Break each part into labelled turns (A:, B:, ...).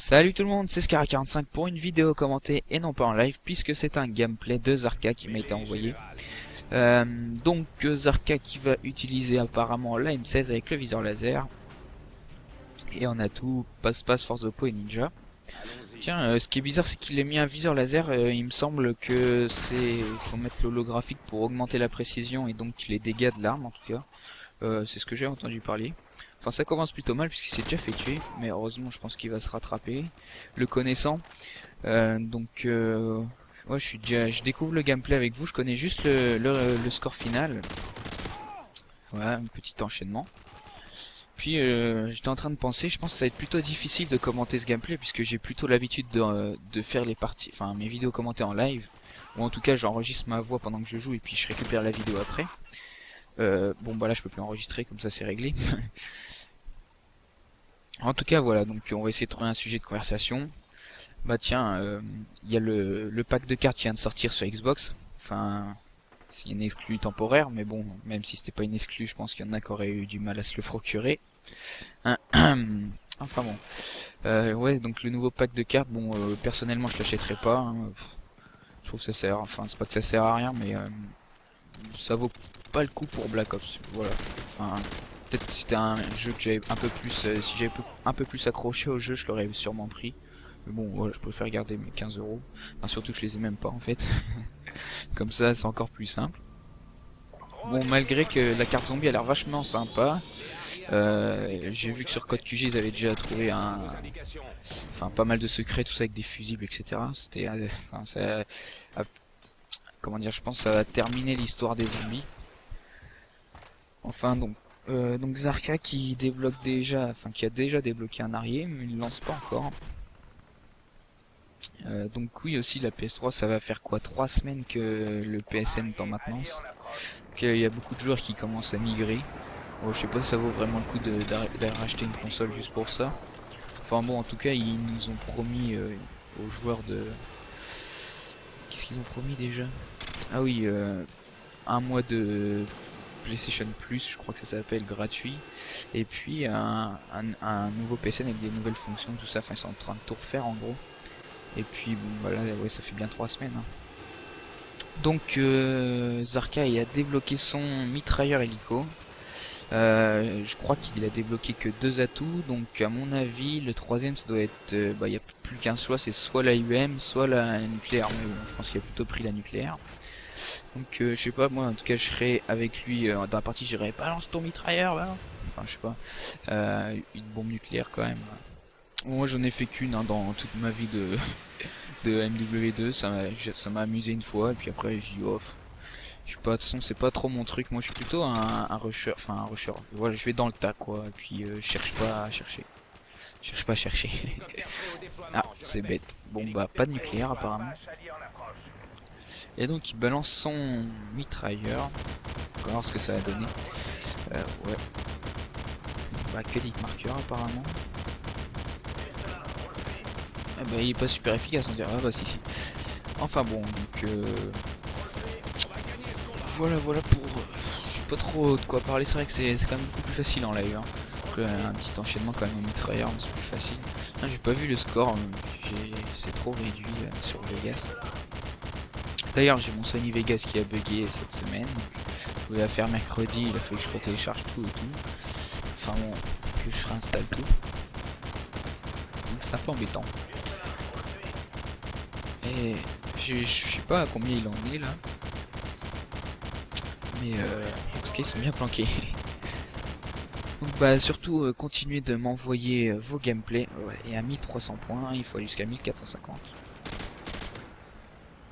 A: Salut tout le monde, c'est Scara45 pour une vidéo commentée et non pas en live puisque c'est un gameplay de Zarka qui m'a été envoyé. Zarka qui va utiliser apparemment la M16 avec le viseur laser. Et on a tout, passe-passe, force de peau et ninja. Tiens, ce qui est bizarre c'est qu'il a mis un viseur laser, il me semble que c'est... faut mettre l'holographique pour augmenter la précision et donc les dégâts de l'arme en tout cas. C'est ce que j'ai entendu parler. Enfin ça commence plutôt mal puisqu'il s'est déjà fait tuer, mais heureusement je pense qu'il va se rattraper, le connaissant. Ouais, je découvre le gameplay avec vous, je connais juste le score final. Ouais, un petit enchaînement. Puis j'étais en train de penser, je pense que ça va être plutôt difficile de commenter ce gameplay puisque j'ai plutôt l'habitude de faire les parties, enfin mes vidéos commentées en live, ou en tout cas j'enregistre ma voix pendant que je joue et puis je récupère la vidéo après. Bon bah là je peux plus enregistrer, comme ça c'est réglé. En tout cas voilà, donc on va essayer de trouver un sujet de conversation. Bah tiens, il y a le pack de cartes qui vient de sortir sur Xbox. Enfin, c'est une exclue temporaire, mais bon, même si c'était pas une exclue, je pense qu'il y en a qui auraient eu du mal à se le procurer. Enfin bon, ouais, donc le nouveau pack de cartes, bon, personnellement je l'achèterai pas. Hein. Je trouve que ça sert, enfin c'est pas que ça sert à rien, mais ça vaut pas le coup pour Black Ops. Voilà, enfin peut-être si c'était un jeu que j'avais un peu plus, si j'avais un peu plus accroché au jeu, je l'aurais sûrement pris. Mais bon, voilà, je préfère garder mes 15 €. Enfin, surtout que je les ai même pas en fait. Comme ça, c'est encore plus simple. Bon, malgré que la carte zombie a l'air vachement sympa. J'ai vu que sur Code QG ils avaient déjà trouvé enfin pas mal de secrets, tout ça avec des fusibles, etc. C'était, enfin, comment dire, je pense que ça va terminer l'histoire des zombies. Enfin donc Zarka qui débloque déjà, enfin qui a déjà débloqué un arrière, mais il ne lance pas encore. Donc oui aussi la PS3 ça va faire quoi, 3 semaines que le PSN est en maintenance. Donc il y a beaucoup de joueurs qui commencent à migrer. Bon, je sais pas si ça vaut vraiment le coup d'aller racheter une console juste pour ça. Enfin bon en tout cas ils nous ont promis aux joueurs de... Qu'est-ce qu'ils ont promis déjà? Ah oui, un mois de PlayStation Plus, je crois que ça s'appelle, gratuit. Et puis un nouveau PSN avec des nouvelles fonctions, tout ça. Enfin ils sont en train de tout refaire en gros. Et puis bon voilà, ouais, ça fait bien 3 semaines. Hein. Donc Zarka il a débloqué son mitrailleur hélico. Je crois qu'il a débloqué que 2 atouts, donc à mon avis le troisième ça doit être, bah il n'y a plus qu'un choix, c'est soit la UM, soit la nucléaire. Mais bon, je pense qu'il a plutôt pris la nucléaire. Donc je sais pas, moi en tout cas je serai avec lui dans la partie, j'irai balance ton mitrailleur, balance. Enfin je sais pas, une bombe nucléaire quand même. Moi j'en ai fait qu'une hein, dans toute ma vie de MW2, ça m'a amusé une fois et puis après j'ai dit oh, je sais pas, de toute façon c'est pas trop mon truc, moi je suis plutôt un rusher, enfin un rusher, voilà je vais dans le tas quoi, et puis je cherche pas à chercher. Je cherche pas à chercher. Ah c'est bête, bon bah pas de nucléaire apparemment. Et donc il balance son mitrailleur, on va voir ce que ça va donner. Ouais. Bah que dit marqueur apparemment. Ah bah il est pas super efficace on dirait, ah bah si. Enfin bon donc voilà pour... je sais pas trop de quoi parler, c'est vrai que c'est quand même beaucoup plus facile en live. Hein. Donc, un petit enchaînement quand même au mitrailleur, c'est plus facile. Ah, j'ai pas vu le score, c'est trop réduit sur Vegas. D'ailleurs j'ai mon Sony Vegas qui a bugué cette semaine. Donc, je voulais la faire mercredi, il a fallu que je retélécharge tout et tout. Enfin bon, que je réinstalle tout. Donc c'est un peu embêtant. Et je sais pas à combien il en est là. Mais en tout cas ils sont bien planqués. Donc bah surtout continuez de m'envoyer vos gameplays. Ouais, et à 1300 points, il faut aller jusqu'à 1450.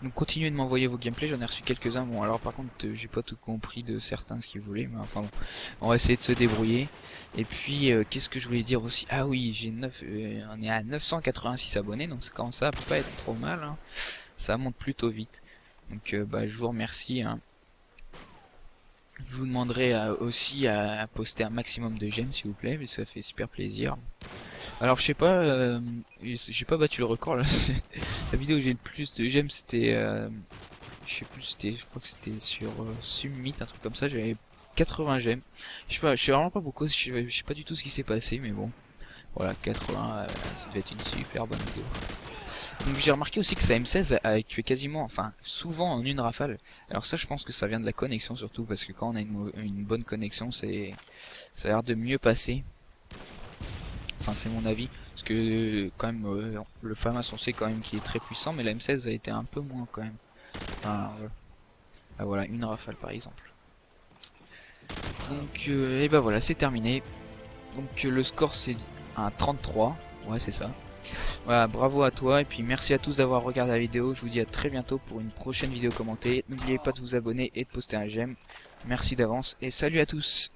A: Donc continuez de m'envoyer vos gameplays, j'en ai reçu quelques-uns. Bon alors par contre j'ai pas tout compris de certains ce qu'ils voulaient, mais enfin bon, on va essayer de se débrouiller. Et puis qu'est-ce que je voulais dire aussi? Ah oui, on est à 986 abonnés, donc ça commence à pas être trop mal. Hein. Ça monte plutôt vite. Donc bah je vous remercie. Hein. Je vous demanderai aussi à poster un maximum de j'aime s'il vous plaît, mais ça fait super plaisir. Alors je sais pas, j'ai pas battu le record là. La vidéo où j'ai le plus de j'aime c'était, je sais plus, je crois que c'était sur Summit, un truc comme ça. J'avais 80 j'aime. Je sais pas, je sais vraiment pas beaucoup, je sais pas du tout ce qui s'est passé, mais bon. Voilà, 80, ça devait être une super bonne vidéo. Donc j'ai remarqué aussi que sa M16 a tué quasiment, enfin souvent en une rafale. Alors ça je pense que ça vient de la connexion surtout, parce que quand on a une bonne connexion, ça a l'air de mieux passer. Enfin c'est mon avis, parce que quand même le FAMAS on sait quand même qu'il est très puissant, mais la M16 a été un peu moins quand même. Enfin, ah, voilà, une rafale par exemple. Donc et ben voilà, c'est terminé. Donc le score c'est un 33, ouais c'est ça. Voilà, bravo à toi et puis merci à tous d'avoir regardé la vidéo. Je vous dis à très bientôt pour une prochaine vidéo commentée. N'oubliez pas de vous abonner et de poster un j'aime. Merci d'avance et salut à tous.